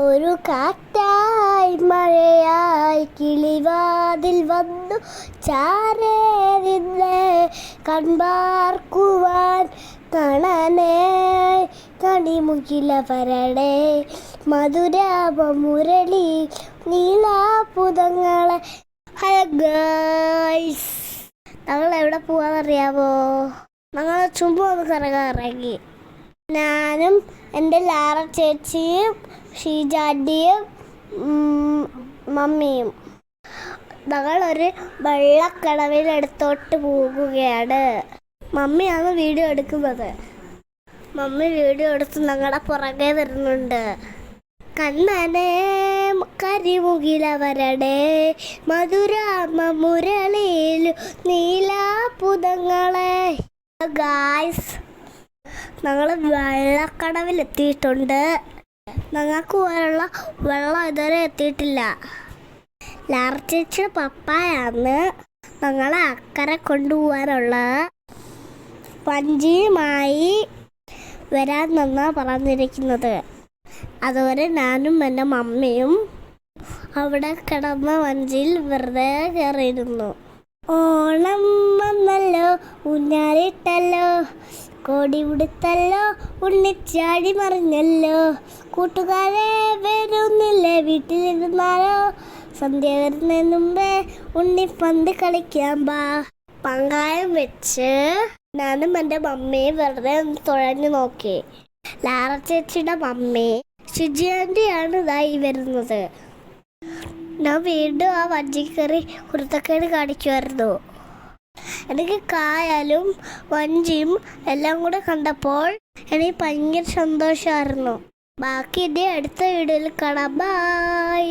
ഒരു കാറ്റായി മഴയായി കിളിവാതിൽ വന്നു ചാരേ നിന്നെ കൺപാർക്കുവാൻ കാണാനേ കണിമുകില വരണേ മധുരാപ മുരളി നീലാപുതങ്ങളെ. ഹലോ ഗൈസ്, ഞങ്ങൾ എവിടെ പോവാന്നറിയാമോ? ഞങ്ങൾ ചുമ്മാ ഒന്ന് കറങ്ങി. ഞാനും എൻ്റെ ലാറ ചേച്ചിയും ഷീജാഡിയും മമ്മിയും ഞങ്ങളൊരു വെള്ളക്കടവിനടുത്തോട്ട് പോകുകയാണ്. മമ്മിയാണ് വീഡിയോ എടുക്കുന്നത്. മമ്മി വീഡിയോ എടുത്ത് ഞങ്ങളുടെ പുറകെ വരുന്നുണ്ട്. കണ്ണനെ കരിമുകില വരണേ മധുരാമ മുരളിയിലു നീലാപുതങ്ങളെ. ഗായ്സ്, ഞങ്ങൾ വെള്ളക്കടവിലെത്തിയിട്ടുണ്ട്. ഞങ്ങൾക്ക് പോകാനുള്ള വെള്ളം ഇതുവരെ എത്തിയിട്ടില്ല. ലാർച്ചേച്ചിയുടെ പപ്പായാണ് ഞങ്ങളെ അക്കരെ കൊണ്ടുപോകാനുള്ള വഞ്ചിയുമായി വരാൻ നിന്നാണ് പറഞ്ഞിരിക്കുന്നത്. അതുവരെ ഞാനും എൻ്റെ മമ്മിയും അവിടെ കിടന്ന വഞ്ചിയിൽ വെറുതെ കയറിയിരുന്നു. ഓണം വന്നല്ലോ, ഊഞ്ഞാലിട്ടല്ലോ, കോടി ഉടുത്തല്ലോ, ഉണ്ണിച്ചാടി മറിഞ്ഞല്ലോ, കൂട്ടുകാരെ വരുന്നില്ലേ വീട്ടിലിരുന്നാലോ, സന്ധ്യ വരുന്നതിന് മുമ്പേ ഉണ്ണിപ്പന്ത് കളിക്കാൻ ബാ. പങ്കായം വെച്ച് ഞാനും എൻ്റെ മമ്മിയും വെറുതെ തുഴഞ്ഞു നോക്കി. ലാറ ചേച്ചിയുടെ മമ്മി ഷിജി ആൻറ്റിയാണ് ഇതായി വരുന്നത്. ഞാൻ വീണ്ടും ആ വഞ്ചി കയറി കുരുത്തക്കേട് കാണിക്കുമായിരുന്നു. എനിക്ക് കായാലും വഞ്ചിയും എല്ലാം കൂടെ കണ്ടപ്പോൾ എനിക്ക് ഭയങ്കര സന്തോഷമായിരുന്നു. ബാക്കി ഇനി അടുത്ത വീഡിയോയിൽ കാണാം. ബൈ.